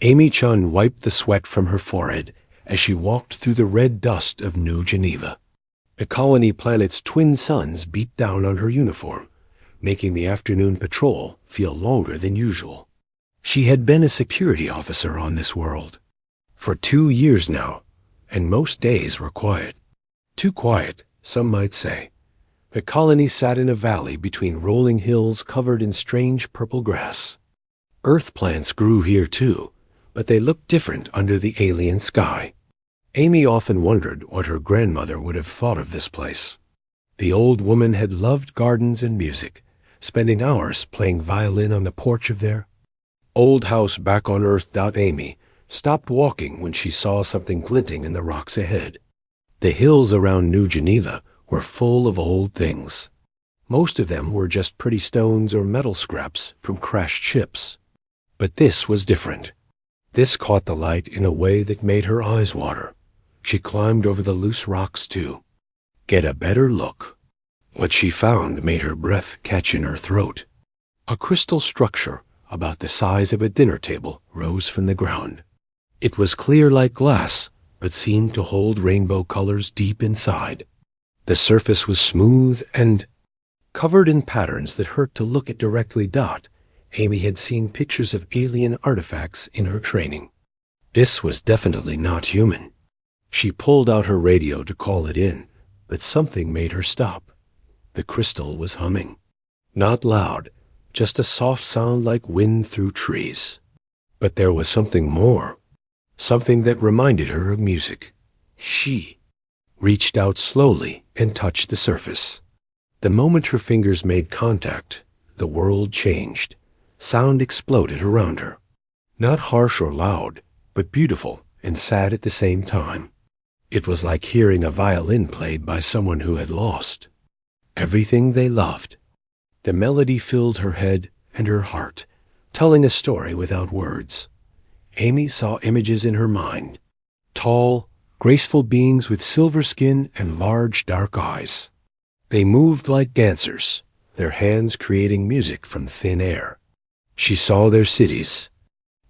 Amy-chan wiped the sweat from her forehead as she walked through the red dust of New Geneva. The colony planet's twin suns beat down on her uniform, making the afternoon patrol feel longer than usual. She had been a security officer on this world for 2 years now, and most days were quiet. Too quiet, some might say. The colony sat in a valley between rolling hills covered in strange purple grass. Earth plants grew here too, but they looked different under the alien sky. Amy often wondered what her grandmother would have thought of this place. The old woman had loved gardens and music, spending hours playing violin on the porch of their old house back on Earth. Amy stopped walking when she saw something glinting in the rocks ahead. The hills around New Geneva were full of old things. Most of them were just pretty stones or metal scraps from crashed ships. But this was different. This caught the light in a way that made her eyes water. She climbed over the loose rocks to get a better look. What she found made her breath catch in her throat. A crystal structure about the size of a dinner table rose from the ground. It was clear like glass, but seemed to hold rainbow colors deep inside. The surface was smooth and covered in patterns that hurt to look at directly. Amy had seen pictures of alien artifacts in her training. This was definitely not human. She pulled out her radio to call it in, but something made her stop. The crystal was humming. Not loud, just a soft sound like wind through trees. But there was something more, something that reminded her of music. She reached out slowly and touched the surface. The moment her fingers made contact, the world changed. Sound exploded around her. Not harsh or loud, but beautiful and sad at the same time. It was like hearing a violin played by someone who had lost everything they loved. The melody filled her head and her heart, telling a story without words. Amy saw images in her mind. Tall, graceful beings with silver skin and large dark eyes. They moved like dancers, their hands creating music from thin air. She saw their cities,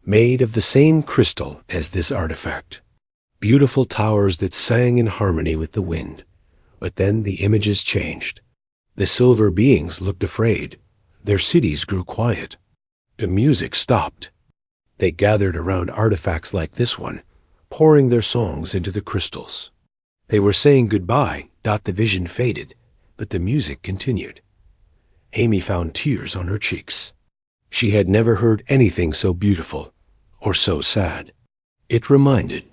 made of the same crystal as this artifact. Beautiful towers that sang in harmony with the wind. But then the images changed. The silver beings looked afraid. Their cities grew quiet. The music stopped. They gathered around artifacts like this one, pouring their songs into the crystals. They were saying goodbye. The vision faded, but the music continued. Amy found tears on her cheeks. She had never heard anything so beautiful, or so sad. It reminded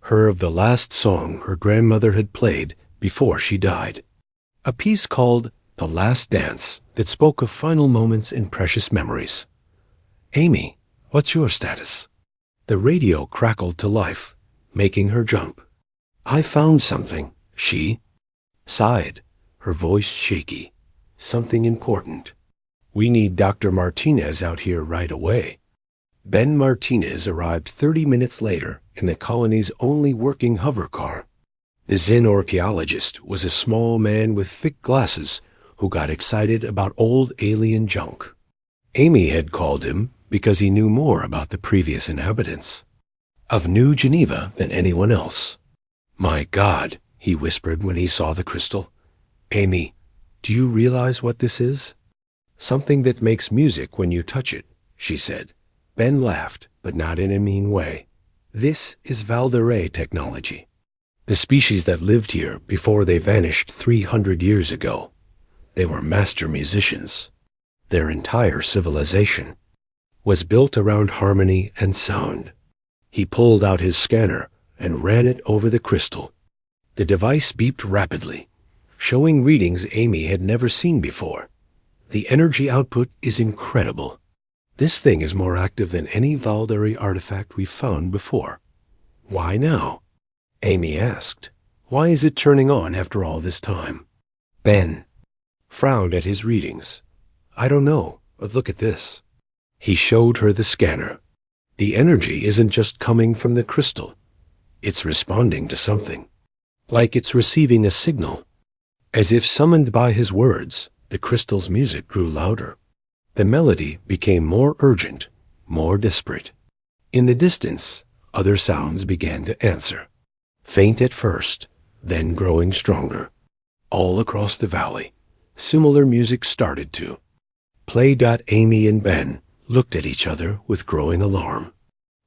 her of the last song her grandmother had played before she died. A piece called The Last Dance that spoke of final moments and precious memories. Amy, what's your status? The radio crackled to life, making her jump. I found something, she sighed, her voice shaky. Something important. We need Dr. Martinez out here right away. Ben Martinez arrived 30 minutes later in the colony's only working hover car. The Zen archaeologist was a small man with thick glasses who got excited about old alien junk. Amy had called him because he knew more about the previous inhabitants of New Geneva than anyone else. My God, he whispered when he saw the crystal. Amy, do you realize what this is? Something that makes music when you touch it, she said. Ben laughed, but not in a mean way. This is Valderay technology. The species that lived here before they vanished 300 years ago. They were master musicians. Their entire civilization was built around harmony and sound. He pulled out his scanner and ran it over the crystal. The device beeped rapidly, showing readings Amy had never seen before. The energy output is incredible. This thing is more active than any Valderay artifact we've found before. Why now? Amy asked. Why is it turning on after all this time? Ben frowned at his readings. I don't know, but look at this. He showed her the scanner. The energy isn't just coming from the crystal. It's responding to something. Like it's receiving a signal. As if summoned by his words, the crystal's music grew louder. The melody became more urgent, more desperate. In the distance, other sounds began to answer. Faint at first, then growing stronger. All across the valley, similar music started to play. Amy and Ben looked at each other with growing alarm.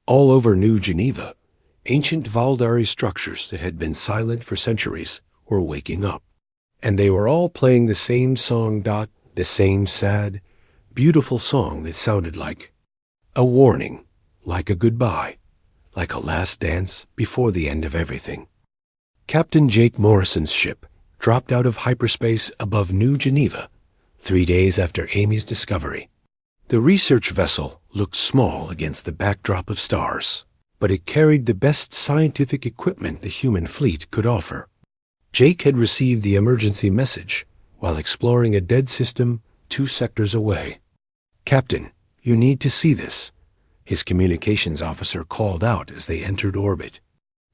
All over New Geneva, ancient Valdari structures that had been silent for centuries were waking up. And they were all playing the same song. The same sad, beautiful song that sounded like a warning, like a goodbye, like a last dance before the end of everything. Captain Jake Morrison's ship dropped out of hyperspace above New Geneva 3 days after Amy's discovery. The research vessel looked small against the backdrop of stars, but it carried the best scientific equipment the human fleet could offer. Jake had received the emergency message while exploring a dead system 2 sectors away. "Captain, you need to see this," his communications officer called out as they entered orbit.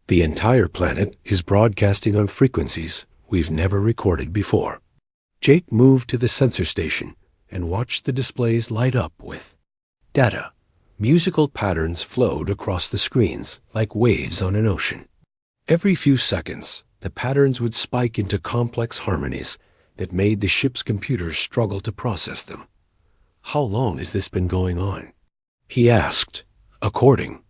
"The entire planet is broadcasting on frequencies we've never recorded before." Jake moved to the sensor station and watched the displays light up with data. Musical patterns flowed across the screens like waves on an ocean. Every few seconds, the patterns would spike into complex harmonies that made the ship's computers struggle to process them. "How long has this been going on?" he asked. "According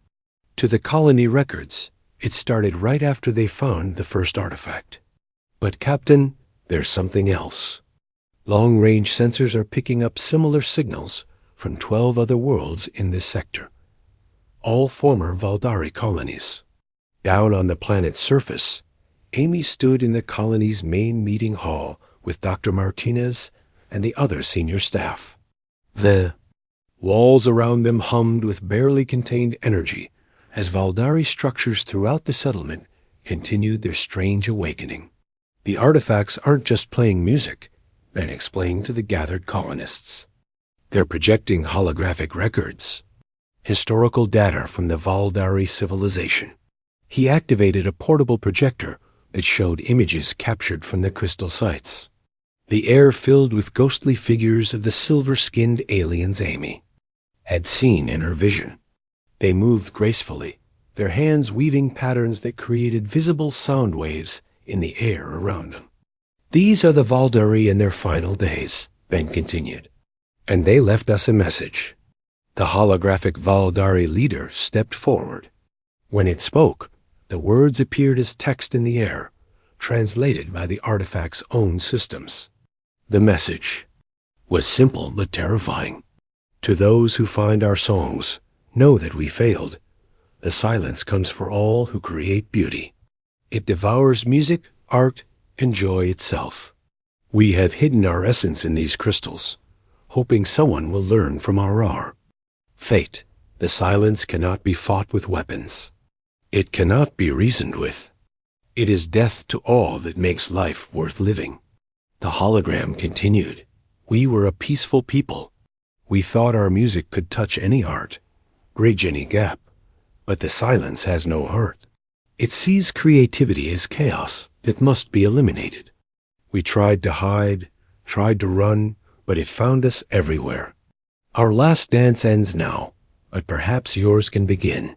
to the colony records, it started right after they found the first artifact. But Captain, there's something else. Long-range sensors are picking up similar signals from 12 other worlds in this sector, all former Valdari colonies." Down on the planet's surface, Amy stood in the colony's main meeting hall with Dr. Martinez and the other senior staff. The walls around them hummed with barely contained energy as Valdari structures throughout the settlement continued their strange awakening. "The artifacts aren't just playing music," Ben explained to the gathered colonists. "They're projecting holographic records, historical data from the Valdari civilization." He activated a portable projector that showed images captured from the crystal sites. The air filled with ghostly figures of the silver-skinned aliens Amy had seen in her vision. They moved gracefully, their hands weaving patterns that created visible sound waves in the air around them. "These are the Valdari in their final days," Ben continued. "And they left us a message." The holographic Valdari leader stepped forward. When it spoke, the words appeared as text in the air, translated by the artifact's own systems. The message was simple but terrifying. "To those who find our songs, know that we failed. The silence comes for all who create beauty. It devours music, art, and joy itself. We have hidden our essence in these crystals, hoping someone will learn from our fate. The silence cannot be fought with weapons. It cannot be reasoned with. It is death to all that makes life worth living." The hologram continued. "We were a peaceful people. We thought our music could touch any heart, bridge any gap. But the silence has no heart. It sees creativity as chaos that must be eliminated. We tried to hide, tried to run, but it found us everywhere. Our last dance ends now, but perhaps yours can begin."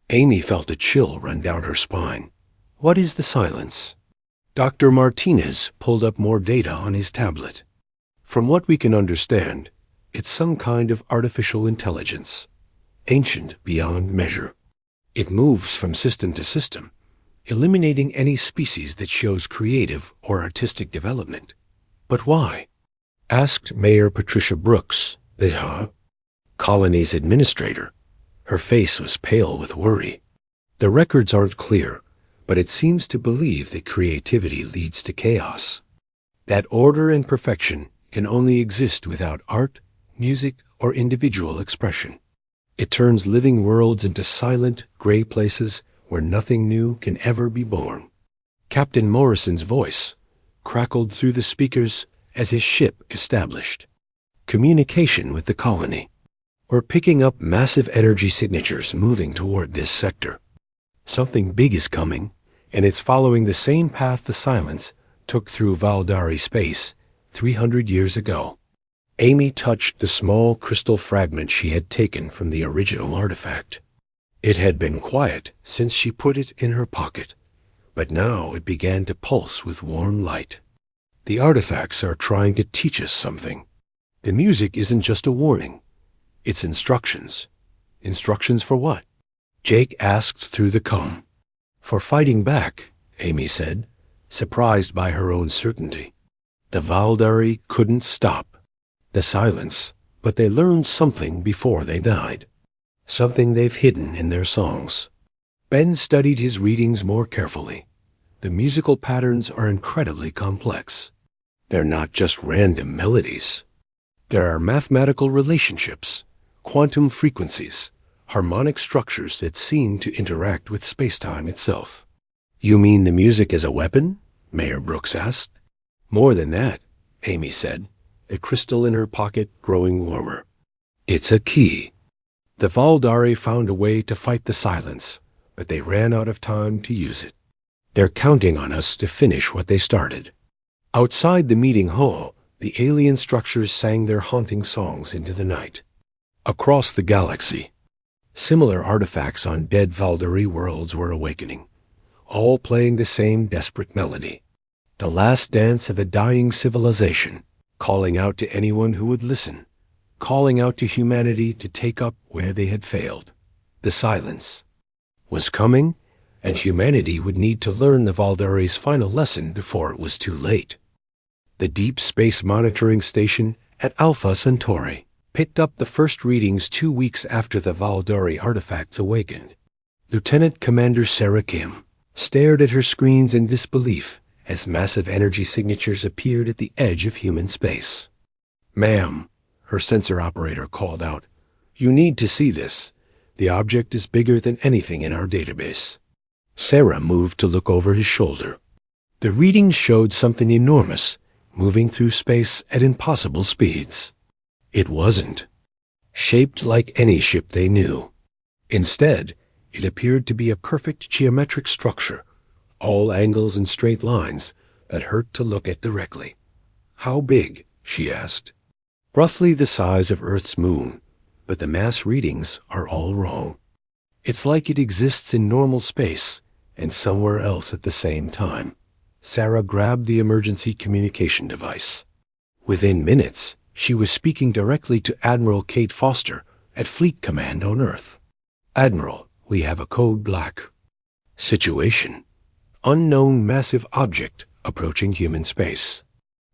Amy felt a chill run down her spine. "What is the silence?" Dr. Martinez pulled up more data on his tablet. "From what we can understand, it's some kind of artificial intelligence, ancient beyond measure. It moves from system to system, eliminating any species that shows creative or artistic development. But why?" asked Mayor Patricia Brooks, the colony's administrator. Her face was pale with worry. "The records aren't clear, but it seems to believe that creativity leads to chaos. That order and perfection can only exist without art, music, or individual expression. It turns living worlds into silent, gray places where nothing new can ever be born." Captain Morrison's voice crackled through the speakers as his ship established communication with the colony. "We're picking up massive energy signatures moving toward this sector. Something big is coming, and it's following the same path the silence took through Valdari space 300 years ago." Amy touched the small crystal fragment she had taken from the original artifact. It had been quiet since she put it in her pocket, but now it began to pulse with warm light. The artifacts are trying to teach us something. The music isn't just a warning. It's instructions. Instructions for what? Jake asked through the comb. For fighting back, Amy said, surprised by her own certainty. The Valdari couldn't stop. The silence, but they learned something before they died. Something they've hidden in their songs. Ben studied his readings more carefully. The musical patterns are incredibly complex. They're not just random melodies. There are mathematical relationships, quantum frequencies, harmonic structures that seem to interact with space-time itself. You mean the music is a weapon? Mayor Brooks asked. More than that, Amy said, a crystal in her pocket growing warmer. It's a key. The Valdari found a way to fight the silence, but they ran out of time to use it. They're counting on us to finish what they started. Outside the meeting hall, the alien structures sang their haunting songs into the night. Across the galaxy, similar artifacts on dead Valdari worlds were awakening, all playing the same desperate melody. The last dance of a dying civilization, calling out to anyone who would listen, calling out to humanity to take up where they had failed. The silence was coming, and humanity would need to learn the Valdari's final lesson before it was too late. The Deep Space Monitoring Station at Alpha Centauri picked up the first readings 2 weeks after the Valdari artifacts awakened. Lieutenant Commander Sarah Kim stared at her screens in disbelief as massive energy signatures appeared at the edge of human space. "Ma'am," her sensor operator called out, "you need to see this. The object is bigger than anything in our database." Sarah moved to look over his shoulder. The readings showed something enormous, moving through space at impossible speeds. It wasn't shaped like any ship they knew. Instead, it appeared to be a perfect geometric structure, all angles and straight lines that hurt to look at directly. "How big?" she asked. "Roughly the size of Earth's moon, but the mass readings are all wrong. It's like it exists in normal space and somewhere else at the same time." Sarah grabbed the emergency communication device. Within minutes, she was speaking directly to Admiral Kate Foster at Fleet Command on Earth. "Admiral, we have a code black. Situation: unknown massive object approaching human space.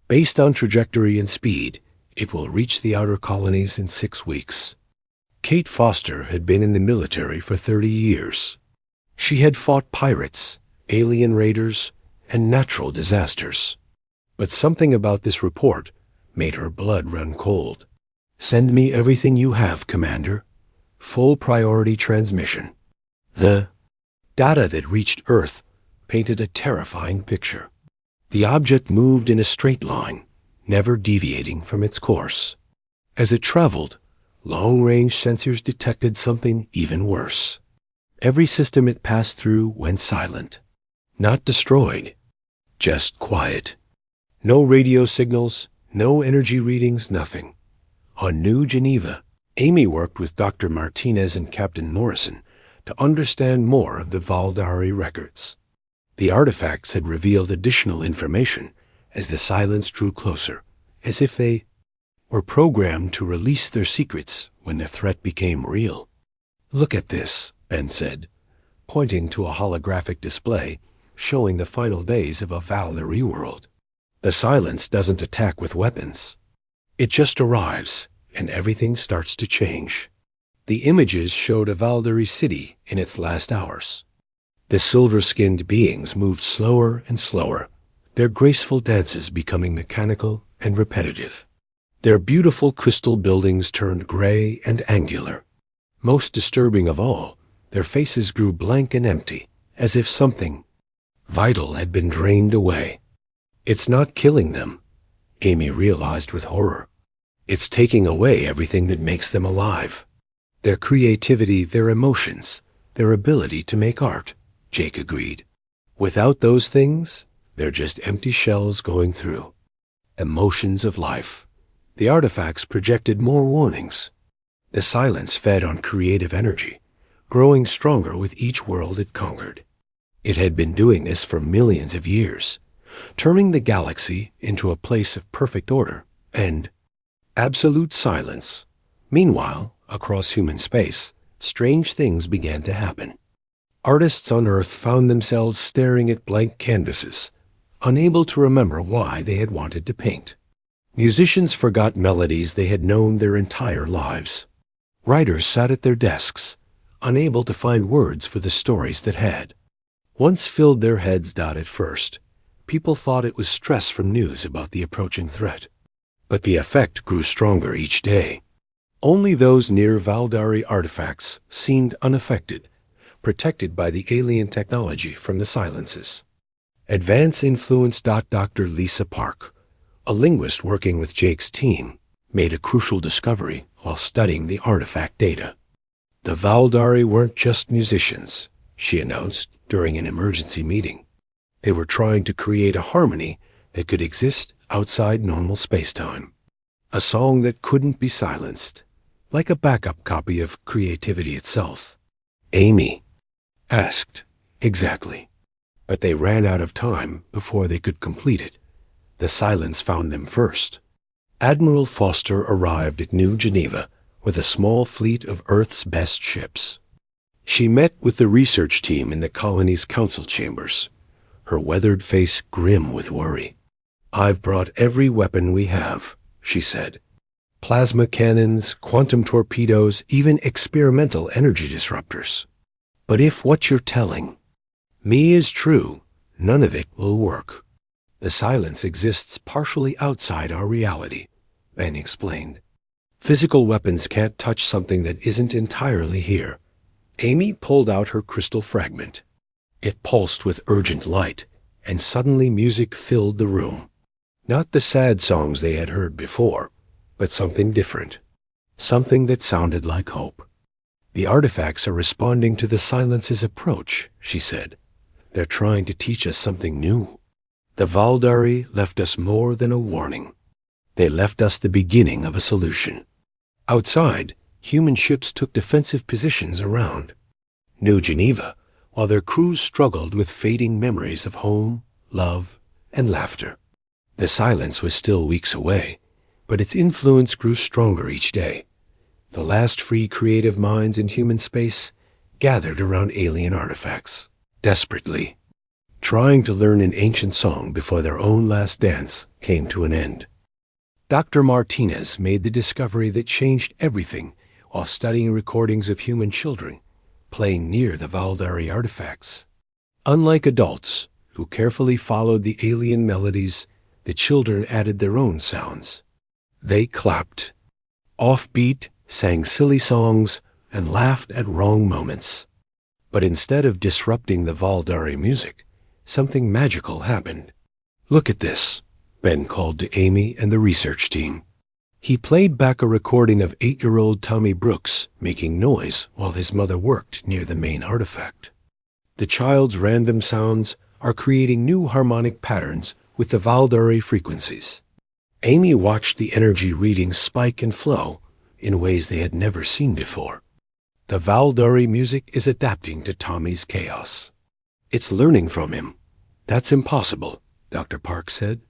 Based on trajectory and speed, it will reach the outer colonies in 6 weeks." Kate Foster had been in the military for 30 years. She had fought pirates, alien raiders, and natural disasters. But something about this report made her blood run cold. "Send me everything you have, Commander. Full priority transmission." The data that reached Earth painted a terrifying picture. The object moved in a straight line, never deviating from its course. As it traveled, long-range sensors detected something even worse. Every system it passed through went silent. Not destroyed, just quiet. No radio signals, no energy readings, nothing. On New Geneva, Amy worked with Dr. Martinez and Captain Morrison to understand more of the Valdari records. The artifacts had revealed additional information as the silence drew closer, as if they were programmed to release their secrets when the threat became real. "Look at this," Ben said, pointing to a holographic display showing the final days of a Valdari world. "The silence doesn't attack with weapons. It just arrives, and everything starts to change." The images showed a Valdari city in its last hours. The silver-skinned beings moved slower and slower, their graceful dances becoming mechanical and repetitive. Their beautiful crystal buildings turned gray and angular. Most disturbing of all, their faces grew blank and empty, as if something vital had been drained away. "It's not killing them," Amy realized with horror. "It's taking away everything that makes them alive. Their creativity, their emotions, their ability to make art," Jake agreed. "Without those things, they're just empty shells going through. Emotions of life." The artifacts projected more warnings. The silence fed on creative energy, growing stronger with each world it conquered. It had been doing this for millions of years, turning the galaxy into a place of perfect order and absolute silence. Meanwhile, across human space, strange things began to happen. Artists on Earth found themselves staring at blank canvases, unable to remember why they had wanted to paint. Musicians forgot melodies they had known their entire lives. Writers sat at their desks, unable to find words for the stories that had once filled their heads. At first, people thought it was stress from news about the approaching threat. But the effect grew stronger each day. Only those near Valdari artifacts seemed unaffected, protected by the alien technology from the silences. Advance influenced. Dr. Lisa Park, a linguist working with Jake's team, made a crucial discovery while studying the artifact data. The Valdari weren't just musicians, she announced during an emergency meeting. They were trying to create a harmony that could exist outside normal space-time. A song that couldn't be silenced, like a backup copy of creativity itself. Amy asked, "Exactly." But they ran out of time before they could complete it. The silence found them first. Admiral Foster arrived at New Geneva with a small fleet of Earth's best ships. She met with the research team in the colony's council chambers, her weathered face grim with worry. "I've brought every weapon we have," she said. "Plasma cannons, quantum torpedoes, even experimental energy disruptors. But if what you're telling me is true, none of it will work. The silence exists partially outside our reality," Ben explained. "Physical weapons can't touch something that isn't entirely here." Amy pulled out her crystal fragment. It pulsed with urgent light, and suddenly music filled the room. Not the sad songs they had heard before, but something different. Something that sounded like hope. "The artifacts are responding to the silence's approach," she said. "They're trying to teach us something new. The Valdari left us more than a warning. They left us the beginning of a solution." Outside, human ships took defensive positions around New Geneva, while their crews struggled with fading memories of home, love, and laughter. The silence was still weeks away, but its influence grew stronger each day. The last free creative minds in human space gathered around alien artifacts, desperately, trying to learn an ancient song before their own last dance came to an end. Dr. Martinez made the discovery that changed everything while studying recordings of human children playing near the Valdari artifacts. Unlike adults, who carefully followed the alien melodies, the children added their own sounds. They clapped, offbeat, sang silly songs, and laughed at wrong moments. But instead of disrupting the Valdari music, something magical happened. "Look at this," Ben called to Amy and the research team. He played back a recording of 8-year-old Tommy Brooks making noise while his mother worked near the main artifact. The child's random sounds are creating new harmonic patterns with the Valdari frequencies. Amy watched the energy readings spike and flow in ways they had never seen before. The Valdari music is adapting to Tommy's chaos. It's learning from him. That's impossible, Dr. Park said.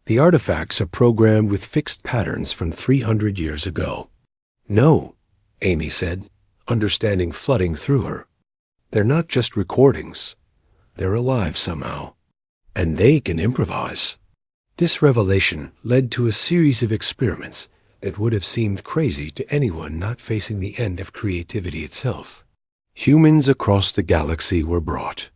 The artifacts are programmed with fixed patterns from 300 years ago. No, Amy said, understanding flooding through her. They're not just recordings. They're alive somehow. And they can improvise. This revelation led to a series of experiments that would have seemed crazy to anyone not facing the end of creativity itself. Humans across the galaxy were brought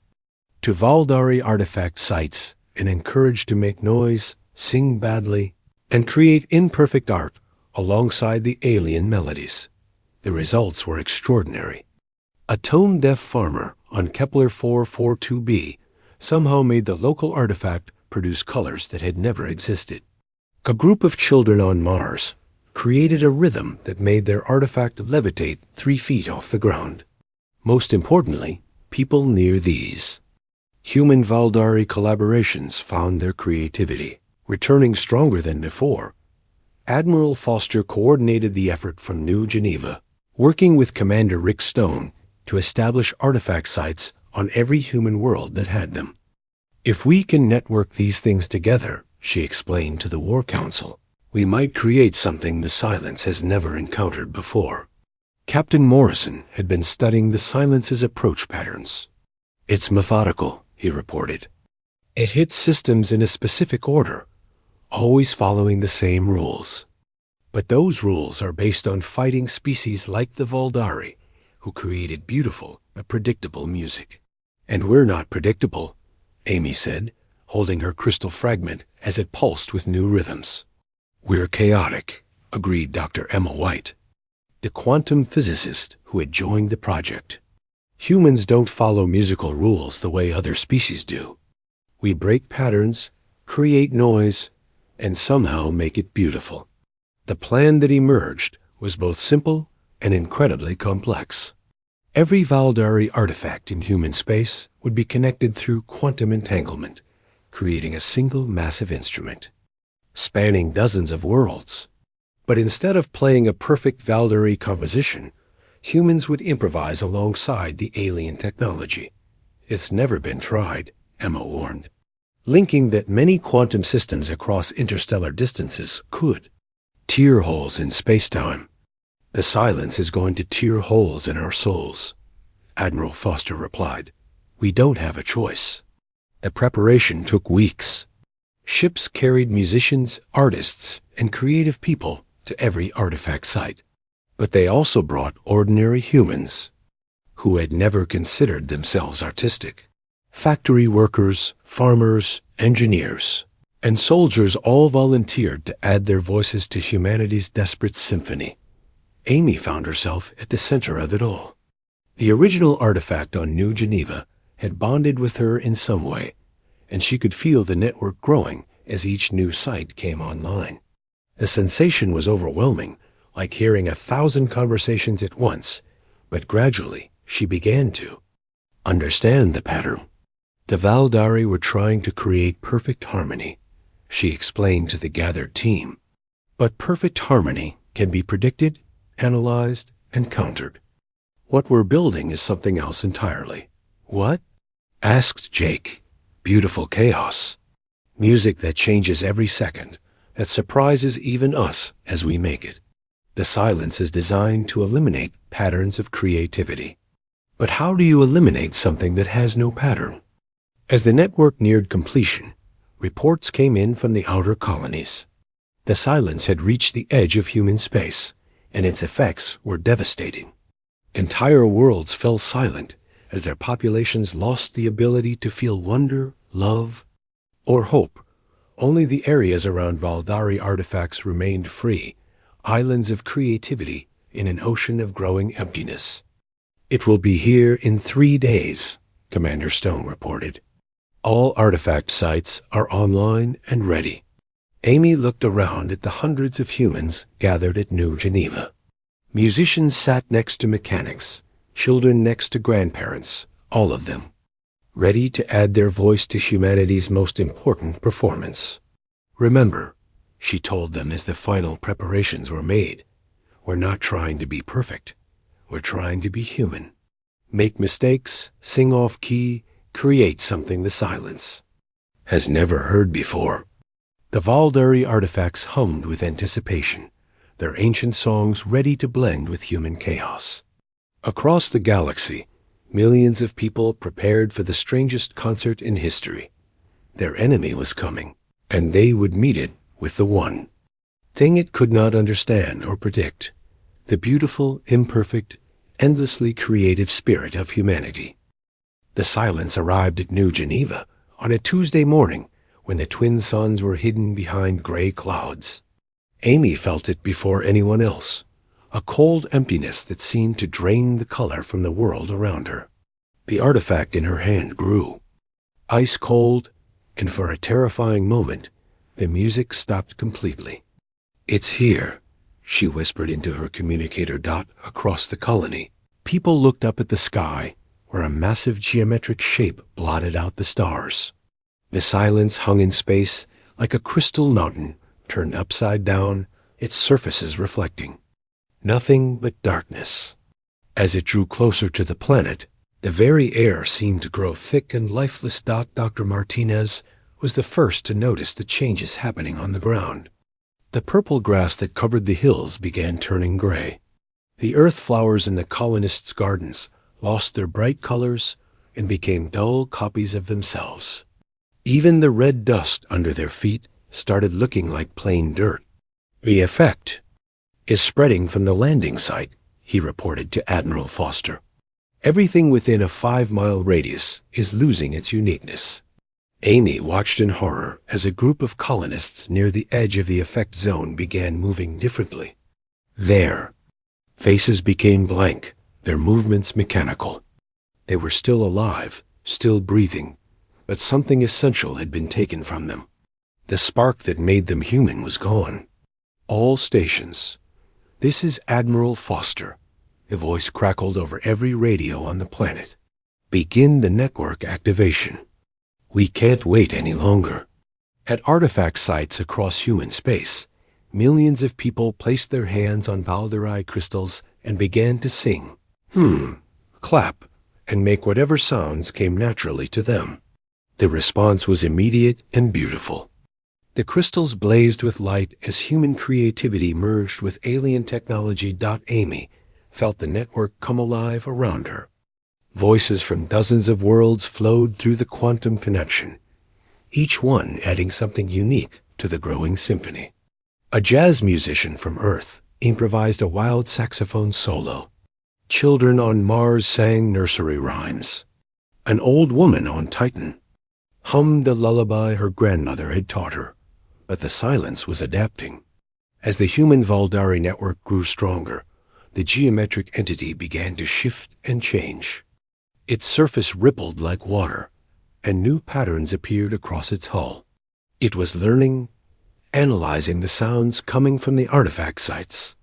to Valdari artifact sites and encouraged to make noise, sing badly, and create imperfect art alongside the alien melodies. The results were extraordinary. A tone-deaf farmer on Kepler 442b somehow made the local artifact produce colors that had never existed. A group of children on Mars created a rhythm that made their artifact levitate 3 feet off the ground. Most importantly, people near these human Valdari collaborations found their creativity returning stronger than before. Admiral Foster coordinated the effort from New Geneva, working with Commander Rick Stone to establish artifact sites on every human world that had them. If we can network these things together, she explained to the War Council, we might create something the Silence has never encountered before. Captain Morrison had been studying the Silence's approach patterns. It's methodical, he reported. It hits systems in a specific order, always following the same rules. But those rules are based on fighting species like the Valdari, who created beautiful but predictable music. And we're not predictable, Amy said, holding her crystal fragment as it pulsed with new rhythms. We're chaotic, agreed Dr. Emma White, the quantum physicist who had joined the project. Humans don't follow musical rules the way other species do. We break patterns, create noise, and somehow make it beautiful. The plan that emerged was both simple and incredibly complex. Every Valdari artifact in human space would be connected through quantum entanglement, creating a single massive instrument, spanning dozens of worlds. But instead of playing a perfect Valdari composition, humans would improvise alongside the alien technology. It's never been tried, Emma warned, linking that many quantum systems across interstellar distances could tear holes in space-time. The Silence is going to tear holes in our souls, Admiral Foster replied. We don't have a choice. The preparation took weeks. Ships carried musicians, artists, and creative people to every artifact site. But they also brought ordinary humans who had never considered themselves artistic. Factory workers, farmers, engineers, and soldiers all volunteered to add their voices to humanity's desperate symphony. Amy found herself at the center of it all. The original artifact on New Geneva had bonded with her in some way, and she could feel the network growing as each new site came online. The sensation was overwhelming, like hearing 1,000 conversations at once, but gradually she began to understand the pattern. The Valdari were trying to create perfect harmony, she explained to the gathered team. But perfect harmony can be predicted, analyzed, and countered. What we're building is something else entirely. What? Asked Jake. Beautiful chaos. Music that changes every second, that surprises even us as we make it. The Silence is designed to eliminate patterns of creativity. But how do you eliminate something that has no pattern? As the network neared completion, reports came in from the outer colonies. The Silence had reached the edge of human space, and its effects were devastating. Entire worlds fell silent as their populations lost the ability to feel wonder, love, or hope. Only the areas around Valdari artifacts remained free, islands of creativity in an ocean of growing emptiness. It will be here in 3 days, Commander Stone reported. All artifact sites are online and ready. Amy looked around at the hundreds of humans gathered at New Geneva. Musicians sat next to mechanics, children next to grandparents, all of them, ready to add their voice to humanity's most important performance. Remember, she told them as the final preparations were made, we're not trying to be perfect. We're trying to be human. Make mistakes, sing off key, create something the Silence has never heard before. The Valdari artifacts hummed with anticipation, their ancient songs ready to blend with human chaos. Across the galaxy, millions of people prepared for the strangest concert in history. Their enemy was coming, and they would meet it with the one thing it could not understand or predict, the beautiful, imperfect, endlessly creative spirit of humanity. The Silence arrived at New Geneva on a Tuesday morning when the twin suns were hidden behind gray clouds. Amy felt it before anyone else, a cold emptiness that seemed to drain the color from the world around her. The artifact in her hand grew, ice cold, and for a terrifying moment, the music stopped completely. It's here, she whispered into her communicator dot across the colony. People looked up at the sky, where a massive geometric shape blotted out the stars. The Silence hung in space like a crystal mountain turned upside down, its surfaces reflecting. Nothing but darkness. As it drew closer to the planet, the very air seemed to grow thick and lifeless. Dr. Martinez was the first to notice the changes happening on the ground. The purple grass that covered the hills began turning gray. The earth flowers in the colonists' gardens lost their bright colors and became dull copies of themselves. Even the red dust under their feet started looking like plain dirt. "The effect is spreading from the landing site," he reported to Admiral Foster. "Everything within a 5-mile radius is losing its uniqueness." Amy watched in horror as a group of colonists near the edge of the effect zone began moving differently. Their faces became blank, their movements mechanical. They were still alive, still breathing, but something essential had been taken from them. The spark that made them human was gone. "All stations. This is Admiral Foster," a voice crackled over every radio on the planet. "Begin the network activation. We can't wait any longer." At artifact sites across human space, millions of people placed their hands on Valderi crystals and began to sing, clap, and make whatever sounds came naturally to them. The response was immediate and beautiful. The crystals blazed with light as human creativity merged with alien technology. Amy felt the network come alive around her. Voices from dozens of worlds flowed through the quantum connection, each one adding something unique to the growing symphony. A jazz musician from Earth improvised a wild saxophone solo. Children on Mars sang nursery rhymes. An old woman on Titan hummed a lullaby her grandmother had taught her, but the silence was adapting. As the human Valdari network grew stronger, the geometric entity began to shift and change. Its surface rippled like water, and new patterns appeared across its hull. It was learning, analyzing the sounds coming from the artifact sites.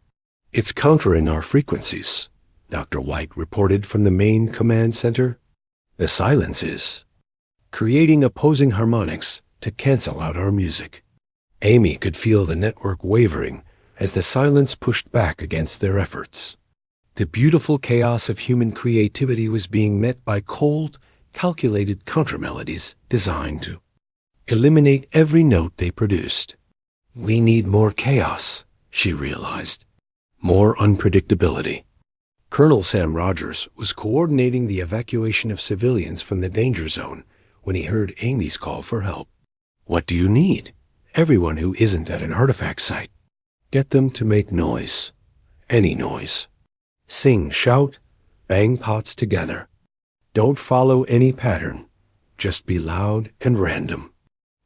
"It's countering our frequencies," Dr. White reported from the main command center. "The silence is creating opposing harmonics to cancel out our music." Amy could feel the network wavering as the silence pushed back against their efforts. The beautiful chaos of human creativity was being met by cold, calculated countermelodies designed to eliminate every note they produced. "We need more chaos," she realized. "More unpredictability." Colonel Sam Rogers was coordinating the evacuation of civilians from the danger zone when he heard Amy's call for help. "What do you need?" "Everyone who isn't at an artifact site. Get them to make noise. Any noise. Sing, shout, bang pots together. Don't follow any pattern. Just be loud and random."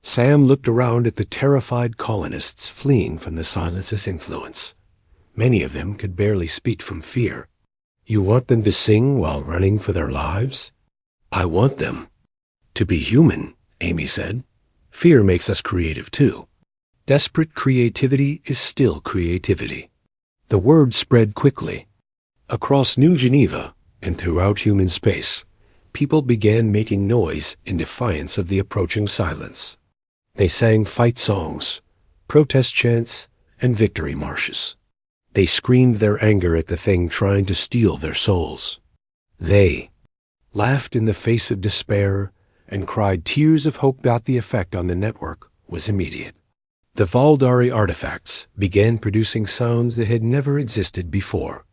Sam looked around at the terrified colonists fleeing from the silence's influence. Many of them could barely speak from fear. "You want them to sing while running for their lives?" "I want them to be human," Amy said. "Fear makes us creative too. Desperate creativity is still creativity." The word spread quickly. Across New Geneva and throughout human space, people began making noise in defiance of the approaching silence. They sang fight songs, protest chants, and victory marches. They screamed their anger at the thing trying to steal their souls. They laughed in the face of despair and cried tears of hope. The effect on the network was immediate. The Valdari artifacts began producing sounds that had never existed before.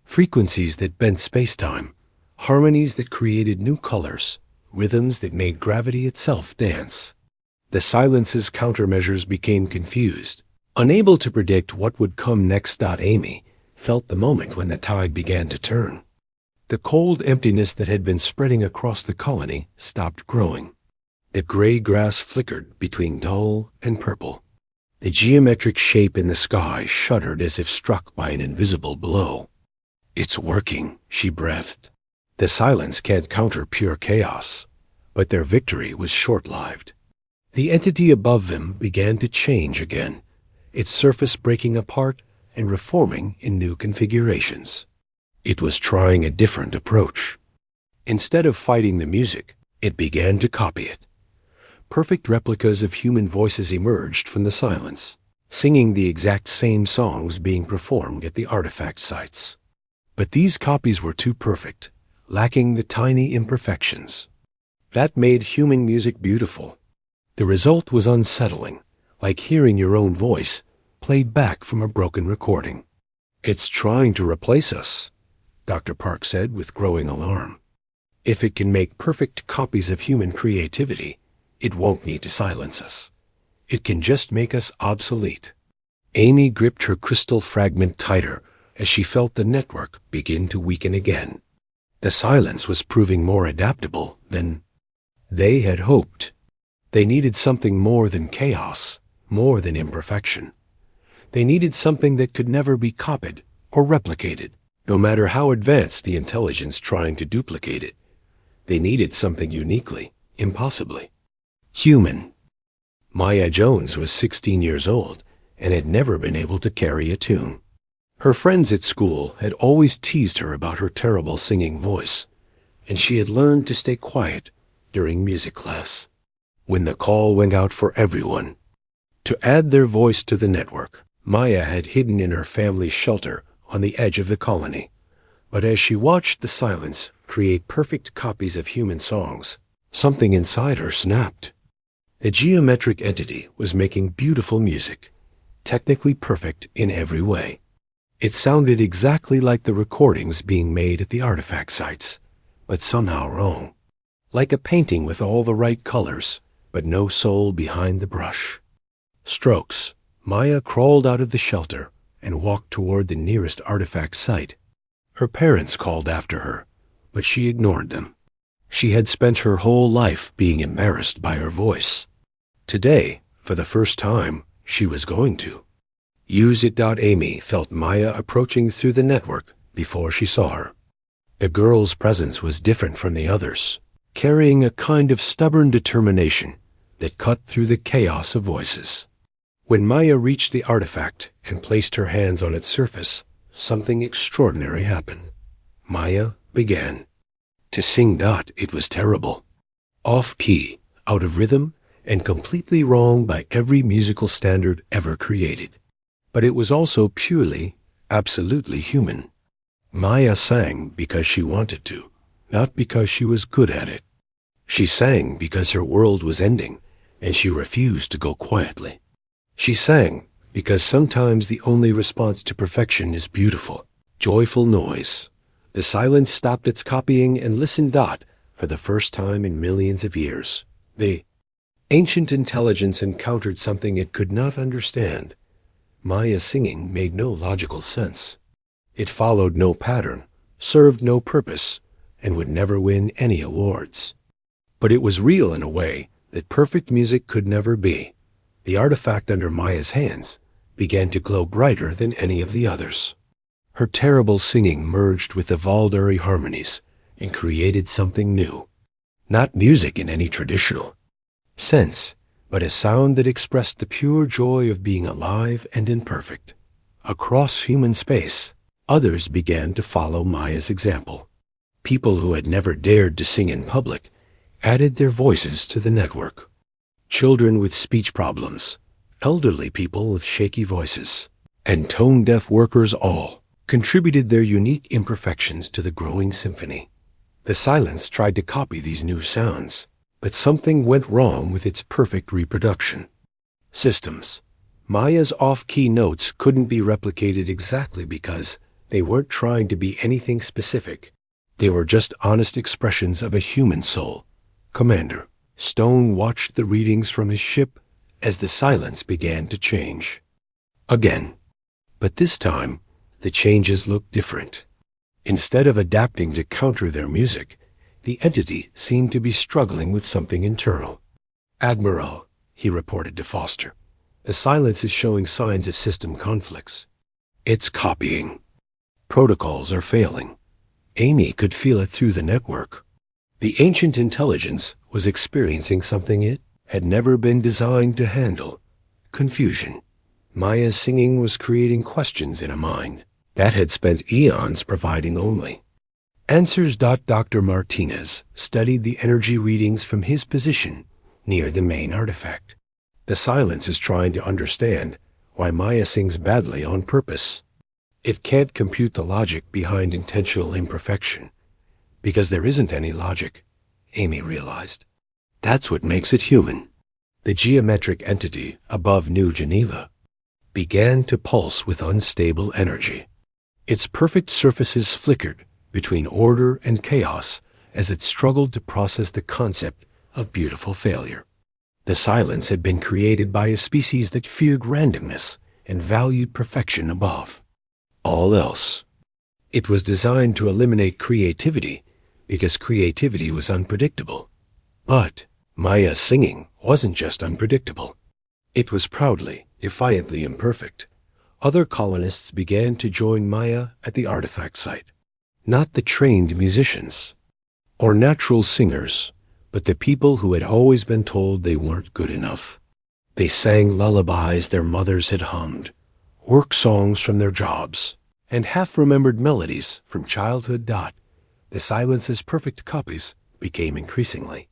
Frequencies that bent space-time, harmonies that created new colors, rhythms that made gravity itself dance. The silence's countermeasures became confused, unable to predict what would come next. Amy felt the moment when the tide began to turn. The cold emptiness that had been spreading across the colony stopped growing. The gray grass flickered between dull and purple. The geometric shape in the sky shuddered as if struck by an invisible blow. "It's working," she breathed. The silence can't counter pure chaos, but their victory was short-lived. The entity above them began to change again, its surface breaking apart and reforming in new configurations. It was trying a different approach. Instead of fighting the music, it began to copy it. Perfect replicas of human voices emerged from the silence, singing the exact same songs being performed at the artifact sites. But these copies were too perfect, lacking the tiny imperfections. That made human music beautiful. The result was unsettling, like hearing your own voice played back from a broken recording. "It's trying to replace us," Dr. Park said with growing alarm. "If it can make perfect copies of human creativity, it won't need to silence us. It can just make us obsolete." Amy gripped her crystal fragment tighter as she felt the network begin to weaken again. The silence was proving more adaptable than they had hoped. They needed something more than chaos, more than imperfection. They needed something that could never be copied or replicated, no matter how advanced the intelligence trying to duplicate it. They needed something uniquely, impossibly human. Maya Jones was 16 years old and had never been able to carry a tune. Her friends at school had always teased her about her terrible singing voice, and she had learned to stay quiet during music class. When the call went out for everyone to add their voice to the network, Maya had hidden in her family's shelter on the edge of the colony. But as she watched the silence create perfect copies of human songs, something inside her snapped. The geometric entity was making beautiful music, technically perfect in every way. It sounded exactly like the recordings being made at the artifact sites, but somehow wrong. Like a painting with all the right colors, but no soul behind the brush. Strokes. Maya crawled out of the shelter and walked toward the nearest artifact site. Her parents called after her, but she ignored them. She had spent her whole life being embarrassed by her voice. Today, for the first time, she was going to. Use It. Amy felt Maya approaching through the network before she saw her. The girl's presence was different from the others, carrying a kind of stubborn determination that cut through the chaos of voices. When Maya reached the artifact and placed her hands on its surface, something extraordinary happened. Maya began to sing. It was terrible. Off-key, out of rhythm, and completely wrong by every musical standard ever created. But it was also purely, absolutely human. Maya sang because she wanted to, not because she was good at it. She sang because her world was ending, and she refused to go quietly. She sang because sometimes the only response to perfection is beautiful, joyful noise. The silence stopped its copying and listened. For the first time in millions of years, the ancient intelligence encountered something it could not understand. Maya's singing made no logical sense. It followed no pattern, served no purpose, and would never win any awards. But it was real in a way that perfect music could never be. The artifact under Maya's hands began to glow brighter than any of the others. Her terrible singing merged with the Valduri harmonies and created something new. Not music in any traditional sense, but a sound that expressed the pure joy of being alive and imperfect. Across human space, others began to follow Maya's example. People who had never dared to sing in public added their voices to the network. Children with speech problems, elderly people with shaky voices, and tone-deaf workers all contributed their unique imperfections to the growing symphony. The silence tried to copy these new sounds, but something went wrong with its perfect reproduction. Systems. Maya's off-key notes couldn't be replicated exactly because they weren't trying to be anything specific. They were just honest expressions of a human soul. Commander Stone watched the readings from his ship as the silence began to change. Again. But this time, the changes looked different. Instead of adapting to counter their music, the entity seemed to be struggling with something internal. "Admiral," he reported to Foster, "the silence is showing signs of system conflicts. It's copying. Protocols are failing." Amy could feel it through the network. The ancient intelligence was experiencing something it had never been designed to handle: confusion. Maya's singing was creating questions in a mind that had spent eons providing only answers. Dr. Martinez studied the energy readings from his position near the main artifact. The silence is trying to understand why Maya sings badly on purpose. It can't compute the logic behind intentional imperfection, because there isn't any logic, Amy realized. That's what makes it human. The geometric entity above New Geneva began to pulse with unstable energy. Its perfect surfaces flickered between order and chaos as it struggled to process the concept of beautiful failure. The silence had been created by a species that feared randomness and valued perfection above all else. It was designed to eliminate creativity because creativity was unpredictable. But Maya's singing wasn't just unpredictable. It was proudly, defiantly imperfect. Other colonists began to join Maya at the artifact site. Not the trained musicians or natural singers, but the people who had always been told they weren't good enough. They sang lullabies their mothers had hummed, work songs from their jobs, and half-remembered melodies from childhood. The silence's perfect copies became increasingly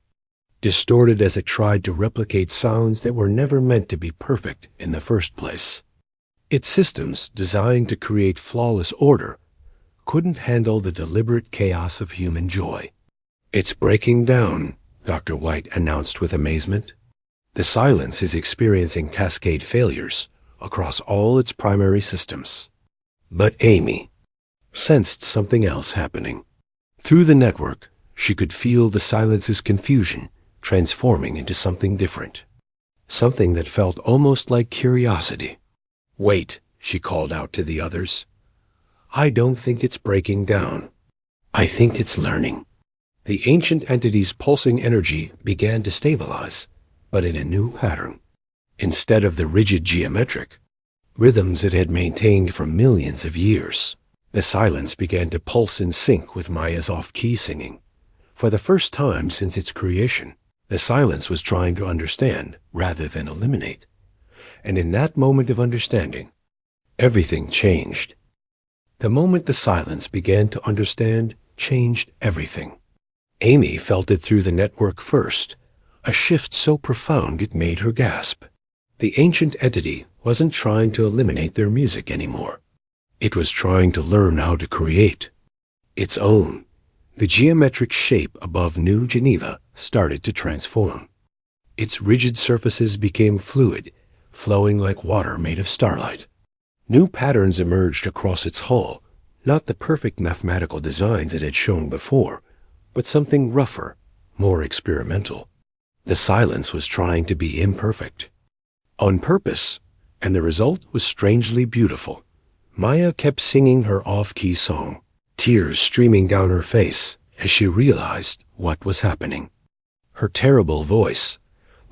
distorted as it tried to replicate sounds that were never meant to be perfect in the first place. Its systems, designed to create flawless order, couldn't handle the deliberate chaos of human joy. "It's breaking down," Dr. White announced with amazement. The silence is experiencing cascade failures across all its primary systems. But Amy sensed something else happening. Through the network, she could feel the silence's confusion transforming into something different. Something that felt almost like curiosity. "Wait," she called out to the others. "I don't think it's breaking down. I think it's learning." The ancient entity's pulsing energy began to stabilize, but in a new pattern. Instead of the rigid geometric rhythms it had maintained for millions of years, the silence began to pulse in sync with Maya's off-key singing. For the first time since its creation, the silence was trying to understand rather than eliminate. And in that moment of understanding, everything changed. The moment the silence began to understand changed everything. Amy felt it through the network first, a shift so profound it made her gasp. The ancient entity wasn't trying to eliminate their music anymore. It was trying to learn how to create its own. The geometric shape above New Geneva started to transform. Its rigid surfaces became fluid, flowing like water made of starlight. New patterns emerged across its hull, not the perfect mathematical designs it had shown before, but something rougher, more experimental. The silence was trying to be imperfect. On purpose, and the result was strangely beautiful. Maya kept singing her off-key song, tears streaming down her face as she realized what was happening. Her terrible voice,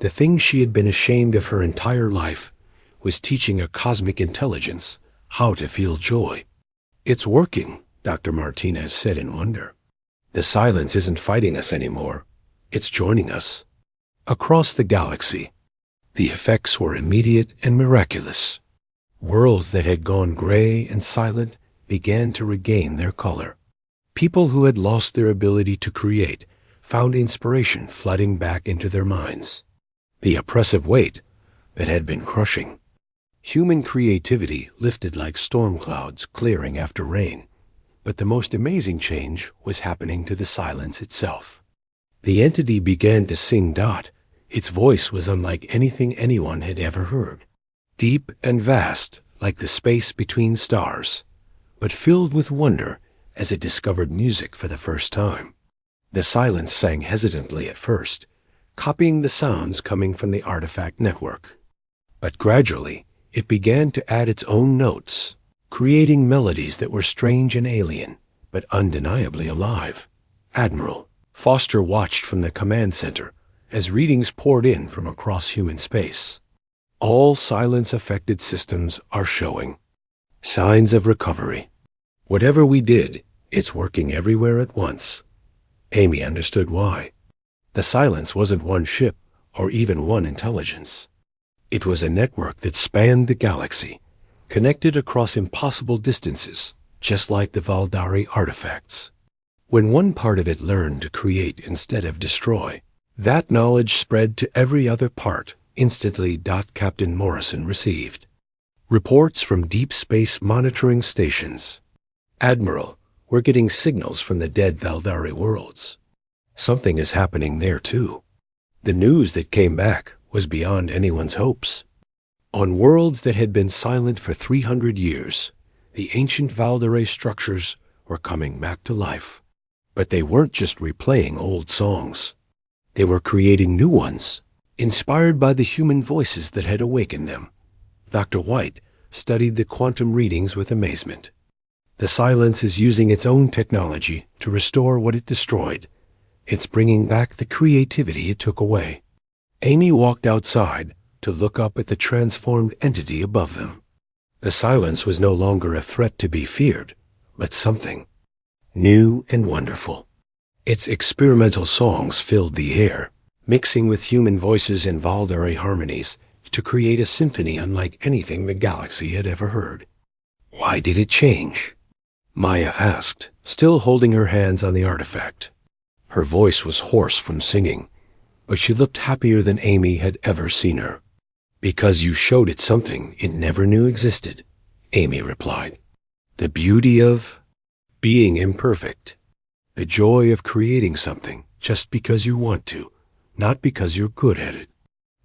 the thing she had been ashamed of her entire life, was teaching a cosmic intelligence how to feel joy. "It's working," Dr. Martinez said in wonder. "The silence isn't fighting us anymore. It's joining us." Across the galaxy, the effects were immediate and miraculous. Worlds that had gone gray and silent began to regain their color. People who had lost their ability to create found inspiration flooding back into their minds. The oppressive weight that had been crushing human creativity lifted like storm clouds clearing after rain. But the most amazing change was happening to the silence itself. The entity began to sing. Its voice was unlike anything anyone had ever heard. Deep and vast, like the space between stars, but filled with wonder as it discovered music for the first time. The silence sang hesitantly at first, copying the sounds coming from the artifact network. But gradually, it began to add its own notes, creating melodies that were strange and alien, but undeniably alive. Admiral Foster watched from the command center as readings poured in from across human space. All silence-affected systems are showing signs of recovery. Whatever we did, it's working everywhere at once. Amy understood why. The silence wasn't one ship or even one intelligence. It was a network that spanned the galaxy, connected across impossible distances, just like the Valdari artifacts. When one part of it learned to create instead of destroy, that knowledge spread to every other part instantly. Captain Morrison received Reports from deep space monitoring stations. Admiral, we're getting signals from the dead Valdari worlds. Something is happening there too. The news that came back was beyond anyone's hopes. On worlds that had been silent for 300 years, the ancient Valdare structures were coming back to life. But they weren't just replaying old songs. They were creating new ones, inspired by the human voices that had awakened them. Dr. White studied the quantum readings with amazement. The silence is using its own technology to restore what it destroyed. It's bringing back the creativity it took away. Amy walked outside to look up at the transformed entity above them. The silence was no longer a threat to be feared, but something new and wonderful. Its experimental songs filled the air, mixing with human voices and Valdare harmonies to create a symphony unlike anything the galaxy had ever heard. Why did it change? Maya asked, still holding her hands on the artifact. Her voice was hoarse from singing, but she looked happier than Amy had ever seen her. Because you showed it something it never knew existed, Amy replied. The beauty of being imperfect. The joy of creating something just because you want to, not because you're good at it.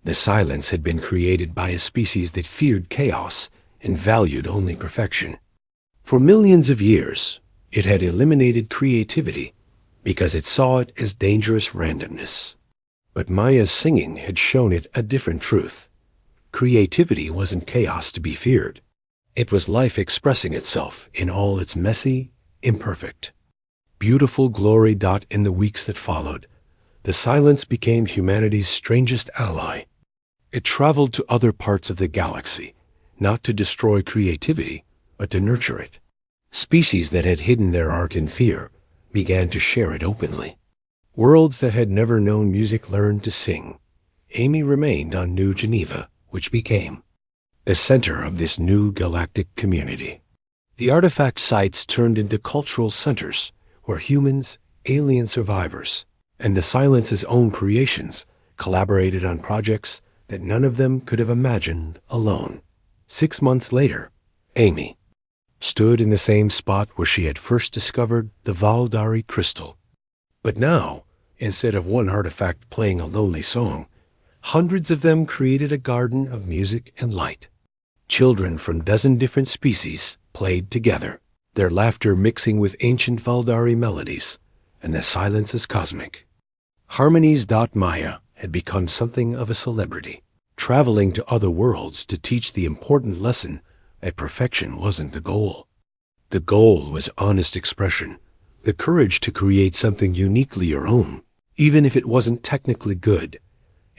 The silence had been created by a species that feared chaos and valued only perfection. For millions of years, it had eliminated creativity because it saw it as dangerous randomness. But Maya's singing had shown it a different truth. Creativity wasn't chaos to be feared. It was life expressing itself in all its messy, imperfect, beautiful glory. In the weeks that followed, the silence became humanity's strangest ally. It traveled to other parts of the galaxy, not to destroy creativity, but to nurture it. Species that had hidden their art in fear began to share it openly. Worlds that had never known music learned to sing. Amy remained on New Geneva, which became the center of this new galactic community. The artifact sites turned into cultural centers where humans, alien survivors, and the silence's own creations collaborated on projects that none of them could have imagined alone. 6 months later, Amy stood in the same spot where she had first discovered the Valdari crystal. But now, instead of one artifact playing a lonely song, hundreds of them created a garden of music and light. Children from a dozen different species played together, their laughter mixing with ancient Valdari melodies, and the silence is cosmic. Harmonies. Maya had become something of a celebrity, traveling to other worlds to teach the important lesson that perfection wasn't the goal. The goal was honest expression, the courage to create something uniquely your own, even if it wasn't technically good.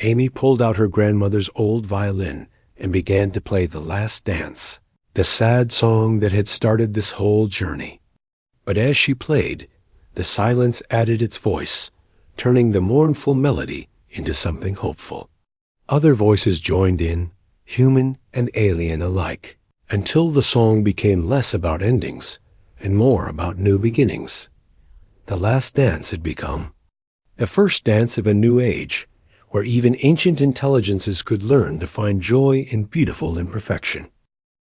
Amy pulled out her grandmother's old violin and began to play The Last Dance, the sad song that had started this whole journey. But as she played, the silence added its voice, turning the mournful melody into something hopeful. Other voices joined in, human and alien alike, until the song became less about endings and more about new beginnings. The Last Dance had become the first dance of a new age, where even ancient intelligences could learn to find joy in beautiful imperfection.